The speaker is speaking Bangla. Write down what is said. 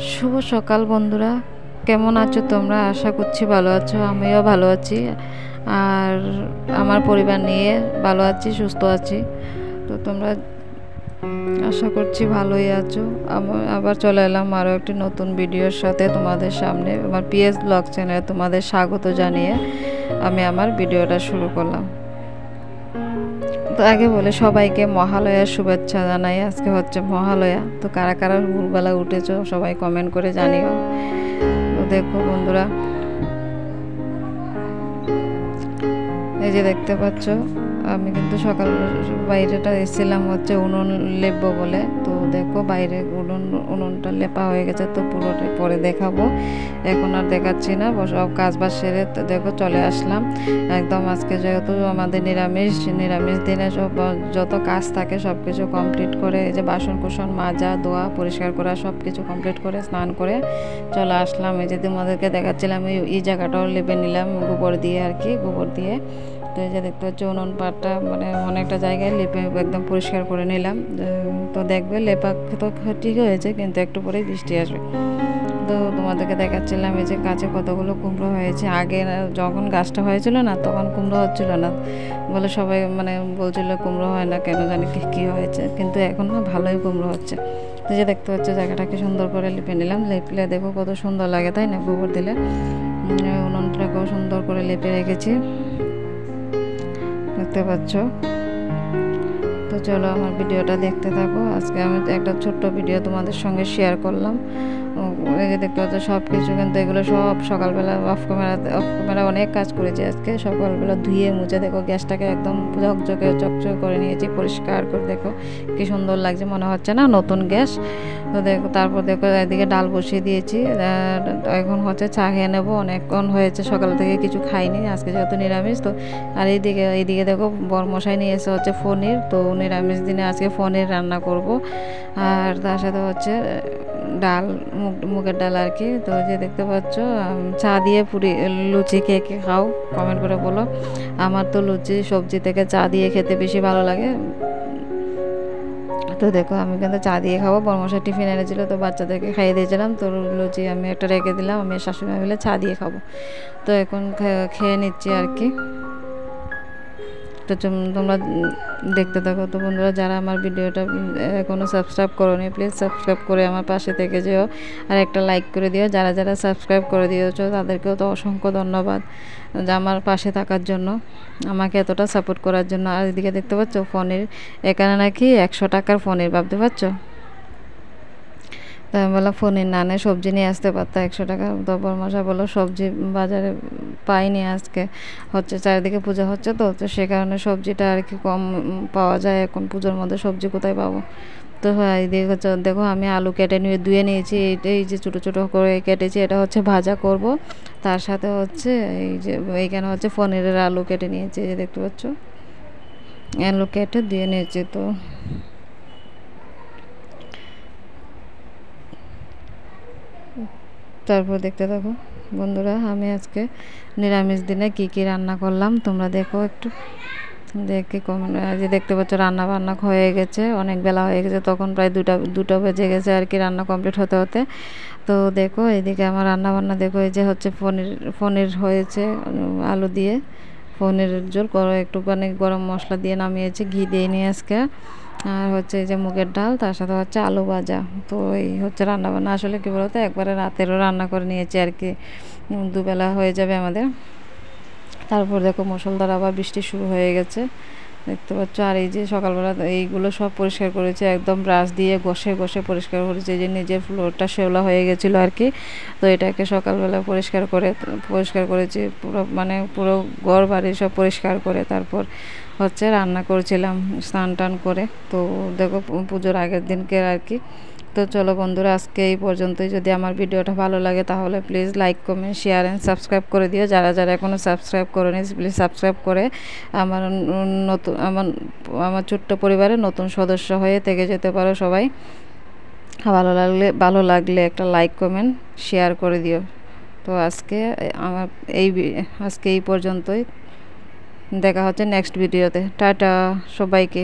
শুভ সকাল বন্ধুরা, কেমন আছো তোমরা? আশা করছি ভালো আছো। আমিও ভালো আছি আর আমার পরিবার নিয়ে ভালো আছি, সুস্থ আছি। তো তোমরা আশা করছি ভালোই আছো। আবার চলে এলাম আরও একটি নতুন ভিডিওর সাথে তোমাদের সামনে। আমার পিএস ব্লগ চ্যানেলে তোমাদের স্বাগত জানিয়ে আমি আমার ভিডিওটা শুরু করলাম। তো আগে বলে সবাইকে মহালয়ার শুভেচ্ছা জানাই। আজকে হচ্ছে মহালয়া। তো কারা কারা ভোরবেলা উঠেছো সবাই কমেন্ট করে জানিও। তো দেখো বন্ধুরা, এই যে দেখতে পাচ্ছ আমি কিন্তু সকাল বাইরেটা এসেছিলাম হচ্ছে উনুন লেপবো বলে। তো দেখো বাইরে উনুনটা লেপা হয়ে গেছে, তো পুরোটা পরে দেখাবো, এখন আর দেখাচ্ছি না। সব কাজ বাজ সেরে তো দেখো চলে আসলাম একদম। আজকে যেহেতু আমাদের নিরামিষ দিনে সব যত কাজ থাকে সব কিছু কমপ্লিট করে, এই যে বাসন কুসন মাজা ধোয়া পরিষ্কার করা সব কিছু কমপ্লিট করে স্নান করে চলে আসলাম। এই যে তোমাদেরকে দেখাচ্ছিলাম এই জায়গাটাও লেপে নিলাম গোবর দিয়ে আর কি, গোবর দিয়ে। তো এই যে দেখতে পাচ্ছি উনুন পাটটা মানে অনেকটা জায়গায় লেপে একদম পরিষ্কার করে নিলাম। তো দেখবে লেপা তো ঠিক হয়েছে, কিন্তু একটু পরেই বৃষ্টি আসবে। তো তোমাদেরকে দেখাচ্ছিলাম এই যে গাছে কতগুলো কুমড়ো হয়েছে। আগে যখন গাছটা হয়েছিল না তখন কুমড়ো হচ্ছিল না বলে সবাই মানে বলছিল কুমড়ো হয় না, কেন জানি কী হয়েছে, কিন্তু এখন না ভালোই কুমড়ো হচ্ছে। তো যে দেখতে পাচ্ছ জায়গাটাকে সুন্দর করে লেপে নিলাম। লেপলে দেখো কত সুন্দর লাগে, তাই না? গোবর দিলে উনুনটাকেও সুন্দর করে লেপে রেখেছি, দেখতে পাচ্ছ। তো চলো আমার ভিডিওটা দেখতে থাকো। আজকে আমি একটা ছোট্ট ভিডিও তোমাদের সঙ্গে শেয়ার করলাম। এই যে দেখতে পাচ্ছ সব কিছু, কিন্তু এগুলো সব সকালবেলা অফ ক্যামেরা অনেক কাজ করেছি আজকে। সকালবেলা ধুয়ে মুছে দেখো গ্যাসটাকে একদম চকচকে করে নিয়েছি, পরিষ্কার করে দেখো কি সুন্দর লাগছে, মনে হচ্ছে না নতুন গ্যাস। তো দেখো তারপর দেখো এদিকে ডাল বসিয়ে দিয়েছি। এখন হচ্ছে চা খেয়ে নেবো, অনেকক্ষণ হয়েছে সকাল থেকে কিছু খাইনি আজকে যেহেতু নিরামিষ। তো আর এইদিকে দেখো বরমশাই নিয়ে এসে হচ্ছে পনির। তো নিরামিষ দিনে আজকে পনির রান্না করব, আর তার সাথে হচ্ছে ডাল, মুগের ডাল আর কি। তো যে দেখতে পাচ্ছ চা দিয়ে লুচি কে খাও কমেন্ট করে বলো। আমার তো লুচি সবজি থেকে চা দিয়ে খেতে বেশি ভালো লাগে। তো দেখো আমি কিন্তু চা দিয়ে খাবো। বরমশাই টিফিন এনেছিল, তো বাচ্চাদেরকে খাইয়ে দিয়েছিলাম। তো লুচি আমি একটা রেখে দিলাম, আমি শাশুড়ি মিলে চা দিয়ে খাবো। তো এখন খেয়ে নিচ্ছি আর কি। তো তোমরা দেখতে থাকো। তো বন্ধুরা যারা আমার ভিডিওটা এখনও সাবস্ক্রাইব করোনি প্লিজ সাবস্ক্রাইব করে আমার পাশে থেকে যেও, আর একটা লাইক করে দিও। যারা যারা সাবস্ক্রাইব করে দিয়েছো তাদেরকেও তো অসংখ্য ধন্যবাদ যে আমার পাশে থাকার জন্য, আমাকে এতটা সাপোর্ট করার জন্য। আর এদিকে দেখতে পাচ্ছ পনির, এখানে নাকি 100 টাকার পনির, ভাবতে পারছো? তাই আমি বললাম পনির না নে সবজি নিয়ে আসতে পারতো 100 টাকা। তো বরমশাই বললো সবজি বাজারে পাইনি, আজকে হচ্ছে চারিদিকে পূজা হচ্ছে, তো সে কারণে সবজিটা আর কি কম পাওয়া যায় এখন, পুজোর মধ্যে সবজি কোথায় পাবো। তো হ্যাঁ এইদিকে হচ্ছে দেখো আমি আলু কেটে নিয়ে ধুয়ে নিয়েছি, এই যে ছোটো ছোটো করে কেটেছি, এটা হচ্ছে ভাজা করব। তার সাথে হচ্ছে এই যে এইখানে হচ্ছে পনিরের আলু কেটে নিয়েছি, এই যে দেখতে পাচ্ছ আলু কেটে দিয়ে নিয়েছি। তো তারপর দেখতে থাকো বন্ধুরা, আমি আজকে নিরামিষ দিনে কি কি রান্না করলাম তোমরা দেখো একটু, দেখে কমেন্ট। যে দেখতে পাচ্ছ রান্না বান্না হয়ে গেছে, অনেক বেলা হয়ে গেছে, তখন প্রায় দুটো বেজে গেছে আর কি রান্না কমপ্লিট হতে হতে। তো দেখো এইদিকে আমার রান্না বান্না দেখো, এই যে হচ্ছে পনির হয়েছে আলু দিয়ে পনিরের ঝোল করো, একটুখানি গরম মশলা দিয়ে নামিয়েছি, ঘি দিয়ে নিয়ে আজকে। আর হচ্ছে এই যে মুগের ডাল, তার সাথে হচ্ছে আলু ভাজা। তো এই হচ্ছে রান্নাবান্না। আসলে কী বলতো একবারে রাতেরও রান্না করে নিয়েছি আর কি, দুবেলা হয়ে যাবে আমাদের। তারপর দেখো মুষলধারে আবার বৃষ্টি শুরু হয়ে গেছে, দেখতে পাচ্ছ। আর এই যে সকালবেলা এইগুলো সব পরিষ্কার করেছে, একদম ব্রাশ দিয়ে ঘষে পরিষ্কার করেছে, যে নিজের ফ্লোরটা শেওলা হয়ে গেছিলো আর কি। তো এটাকে সকালবেলা পরিষ্কার করেছি পুরো, মানে পুরো ঘর বাড়ি সব পরিষ্কার করে তারপর হচ্ছে রান্না করেছিলাম স্নান টান করে। তো দেখো পুজোর আগের দিনকে আর কি। তো চলো বন্ধুরা আজকে এই পর্যন্তই। যদি আমার ভিডিওটা ভালো লাগে তাহলে please like comment share and subscribe করে দিও। যারা যারা এখনও সাবস্ক্রাইব করেনি প্লিজ সাবস্ক্রাইব করে আমার নতুন আমার ছোট্ট পরিবারের নতুন সদস্য হয়ে থেকে যেতে পারো সবাই। ভালো লাগলে একটা লাইক কমেন্ট শেয়ার করে দিও। তো আজকে এই পর্যন্তই, দেখা হচ্ছে নেক্সট ভিডিওতে। টাটা সবাইকে।